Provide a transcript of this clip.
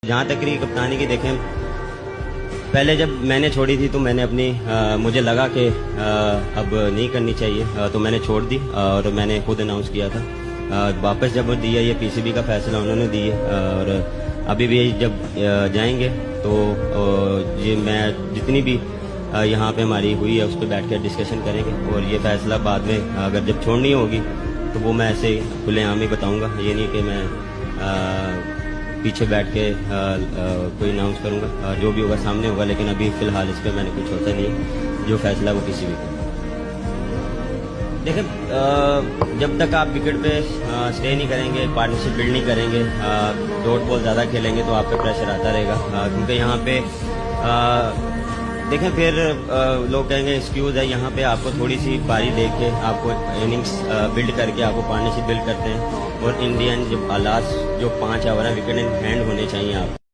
जहाँ तक रही कप्तानी की, देखें पहले जब मैंने छोड़ी थी तो मैंने अपनी मुझे लगा कि अब नहीं करनी चाहिए, तो मैंने छोड़ दी और मैंने खुद अनाउंस किया था। वापस जब दिया ये पीसीबी का फैसला उन्होंने दिया, और अभी भी जब जाएंगे तो ये मैं जितनी भी यहाँ पे हमारी हुई है उस पर बैठ कर डिस्कशन करेंगे, और ये फैसला बाद में अगर जब छोड़नी होगी तो वो मैं ऐसे खुलेआम ही बताऊँगा। ये नहीं कि मैं पीछे बैठ के कोई अनाउंस करूंगा, जो भी होगा सामने होगा, लेकिन अभी फिलहाल इस पर मैंने कुछ होता नहीं, जो फैसला वो किसी भी। देखिए जब तक आप विकेट पे स्टे नहीं करेंगे, पार्टनरशिप बिल्ड नहीं करेंगे, डॉट बॉल ज़्यादा खेलेंगे तो आप पे प्रेशर आता रहेगा, क्योंकि यहाँ पे देखें फिर लोग कहेंगे एक्सक्यूज़ है। यहाँ पे आपको थोड़ी सी पारी दे के आपको इनिंग्स बिल्ड करके आपको पार्टनरशिप बिल्ड करते हैं, और इंडियन जो लास्ट जो 5 ओवर है विकेट इन हैंड होने चाहिए आप।